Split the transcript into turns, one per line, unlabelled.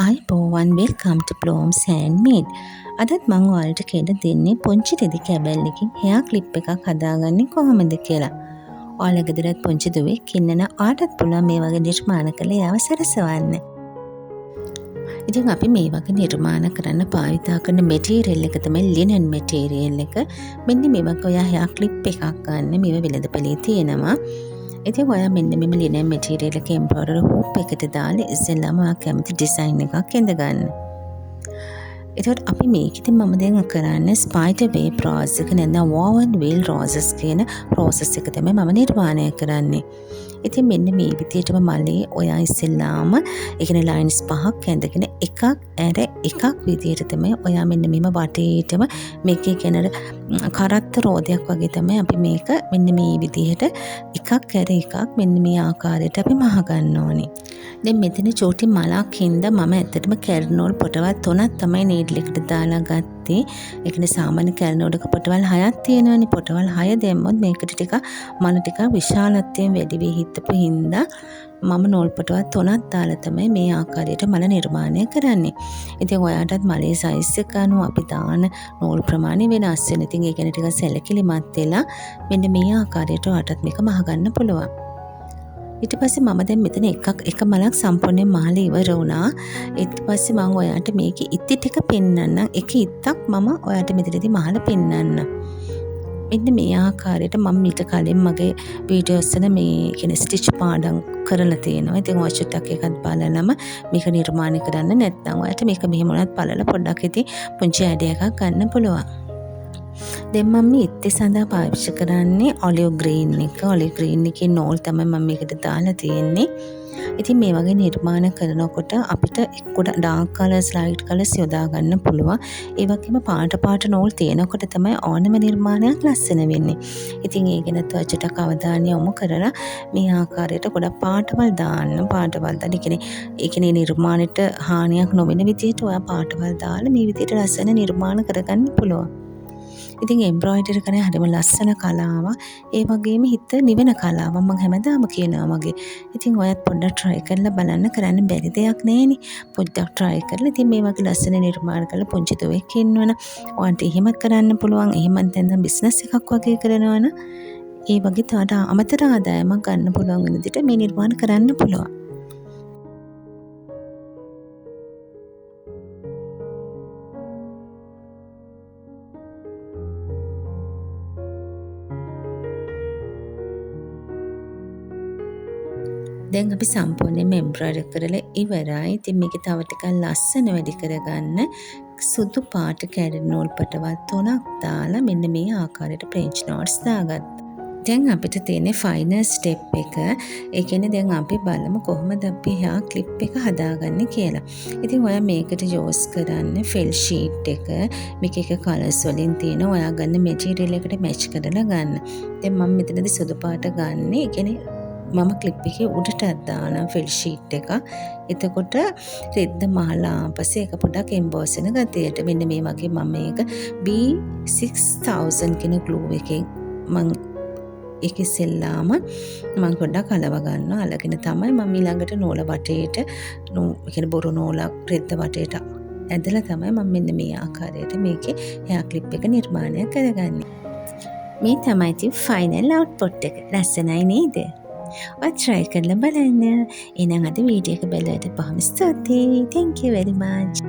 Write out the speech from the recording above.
ආයිබෝවන් welcome ටු Blooms Handmade. අදත් මම ඔයාලට කියලා දෙන්නේ පුංචි රෙදි කැබැල්ලකින් හෙයා ක්ලිප් එකක් හදාගන්නේ කොහොමද කියලා. ඔයාලා ගෙදරත් පුංචි දුවෙක් ඉන්නන ඔයාටත් පුළුවන් මේ වගේ නිර්මාණ කරලා එයාව සරසවන්න. ඉතින් අපි මේ වගේ නිර්මාණ කරන්න භාවිතා කරන මැටීරියල් එක තමයි ලිනන් මැටීරියල් එක. මෙන්න මේ වගේ ඔයා හෙයා ක්ලිප් එකක් ගන්න මේව වෙළඳපොලේ තියෙනවා. ඉතින් ඔයා මෙන්න මෙම ලිනන් මැටීරියල් එක එම්බ්‍රොයිඩරි හූප් එකට දාලා ඉස්සෙල්ලාම ඔයා කැමති ඩිසයින් එකක් ඇඳගන්න. එතකොට අපි මේකෙදි මම දැන් කරන්නේ ස්පයිඩර් වේව් රෝස් එක නැත්නම් වෝවන් වීල් රෝසස් කියන ප්‍රොසෙස් එක තමයි මම නිර්මාණය කරන්නේ. ඉතින් මෙන්න මේ විදිහටම මලේ ඔයා ඉස්සෙල්ලාම ඒ කියන්නේ ලයින්ස් පහක් ඇඳගෙන එකක් ඇර එකක් විදිහට තමයි ඔයා මෙන්න මෙම වටේටම මේකේ කියන කරත්ත රෝදයක් වගේ තමයි අපි මේක මෙන්න මේ විදිහට එකක් ඇර එකක් මෙන්න මේ ආකාරයට අපි මහ ගන්න ඕනේ. දැන් මෙතන චෝටි මලක් හින්දා මම ඇත්තටම කැරනෝල් පොටවල් 3ක් තමයි නීඩල් එකට දාලා ගත්තේ. ඒ කියන්නේ සාමාන්‍ය කැරනෝල් එක පොටවල් 6ක් තියෙනවානේ. පොටවල් 6 දැම්මොත් මේකට ටික මල ටික විශාලත්වයෙන් වැඩි වෙයි හිටපු හින්දා මම නූල් පොටවල් 3ක් දාලා තමයි මේ ආකාරයට මල නිර්මාණය කරන්නේ. ඉතින් ඔයාටත් මලේ සයිස් එක අනුව අපි දාන නූල් ප්‍රමාණය වෙනස් වෙනවා. ඉතින් ඒ කියන්නේ ටික සැලකිලිමත් වෙලා මෙන්න මේ ආකාරයට ඔයාටත් මේක මහ ගන්න පුළුවන්. ඊට පස්සේ මම දැන් මෙතන එක මලක් සම්පූර්ණයෙන් මහලා ඉවර වුණා. ඊට පස්සේ මම ඔයාලට මේකේ ඉති ටික පෙන්නන්නම්. එක ඉත්තක් මම ඔයාලට මෙතනදී මහලා පෙන්නන්න. මෙන්න මේ ආකාරයට මම ඊට කලින් මගේ වීඩියෝස් වල මේ කියන්නේ ස්ටිච් පාඩම් කරලා තියෙනවා. ඉතින් ඔය චුට්ටක් එකක් බලලම මේක නිර්මාණය කරන්න නැත්නම් ඔයාලට මේක මෙහෙම උනත් බලලා පොඩ්ඩක් ඉතින් පුංචි අයිඩියා එකක් ගන්න පුළුවන්. දැන් මම ඉත්තේ සඳහා පාවිච්චි කරන්නේ ඔලිව් ග්‍රීන් එක. ඔලිව් ග්‍රීන් එකේ නූල් තමයි මම මේකට දාලා තියෙන්නේ. ඉතින් මේ වගේ නිර්මාණ කරනකොට අපිට ගොඩක් ඩාර්ක් කලර්ස් ලයිට් කලර්ස් යොදා ගන්න පුළුවන්. ඒ වගේම පාට නූල් තියෙනකොට තමයි ඕනම නිර්මාණයක් ලස්සන වෙන්නේ. ඉතින් ඒ ගැන තවචටක් අවධානය යොමු කරලා මේ ආකාරයට ගොඩක් පාටවල් දාන්න. පාටවල් දාලා ඒ කියන්නේ නිර්මාණයට හානියක් නොවන විදිහට ඔයා පාටවල් දාලා මේ විදිහට ලස්සන නිර්මාණ කරගන්න පුළුවන්. ඉතින් එම්බ්‍රොයිඩරි කරන හැම ලස්සන කලාවක් ඒ වගේම හිත නිවෙන කලාවක් මම හැමදාම කියනවා වගේ. ඉතින් ඔයත් පොඩ්ඩක් try කරලා බලන්න කරන්න බැරි දෙයක් නෑනේ. පොඩ්ඩක් try කරලා ඉතින් මේ වගේ ලස්සන නිර්මාණ කරලා පුංචි දුවෙක් ඉන්නවනම් ඔයාලට එහෙමත් කරන්න පුළුවන්. එහෙමත් නැත්නම් බිස්නස් එකක් වගේ කරනවනම් ඒ වගේ තවට අමතර ආදායමක් ගන්න පුළුවන් වෙන විදිහට මේ නිර්මාණ කරන්න පුළුවන්. දැන් අපි සම්පූර්ණයෙන්ම එම්බ්‍රොයිඩරි කරලා ඉවරයි. ඉතින් මේක තව ටිකක් ලස්සන වැඩි කරගන්න සුදු පාට කැරි නූල් පටවල් 3ක් දාලා මෙන්න මේ ආකාරයට ෆ්‍රෙන්ච් නෝට්ස් දාගත්තා. දැන් අපිට තියෙන ෆයිනල් ස්ටෙප් එක. ඒ කියන්නේ දැන් අපි බලමු කොහොමද අපි හෙයා ක්ලිප් එක හදාගන්නේ කියලා. ඉතින් ඔයා මේකට යූස් කරන්න ෆෙල් ෂීට් එක. මේක එක කලර්ස් වලින් තියෙනවා. ඔයා ගන්න මැටීරියල් එකට මැච් කරලා ගන්න. දැන් මම මෙතනදී සුදු පාට ගන්න. ඒ කියන්නේ මම ක්ලිප් එකේ උඩට දාන ෆෙල් ෂීට් එක. එතකොට රෙද්ද මහලා පස්සේ ඒක පොඩක් එම්බෝස් වෙන ගතියට මෙන්න මේ වගේ මම මේක B6000 කියන ග්ලූ එකෙන් මම ඒක ඉස්සෙල්ලාම මම පොඩ්ඩක් අලව ගන්නවා. අලගෙන තමයි මම ඊළඟට නූල වටේට කියන බොරු නූලක් රෙද්ද වටේට ඇදලා තමයි මම මෙන්න මේ ආකාරයට මේකේ හෙයා ක්ලිප් එක නිර්මාණය කරගන්නේ. මේ තමයි ඉතින් ෆයිනල් අවුට්පුට් එක. ලස්සනයි නේද? ඔය try කරලා බලන්න. එහෙනම් අද වීඩියෝ එක බලද්දී බොහොම ස්තුතියි. Thank you very much.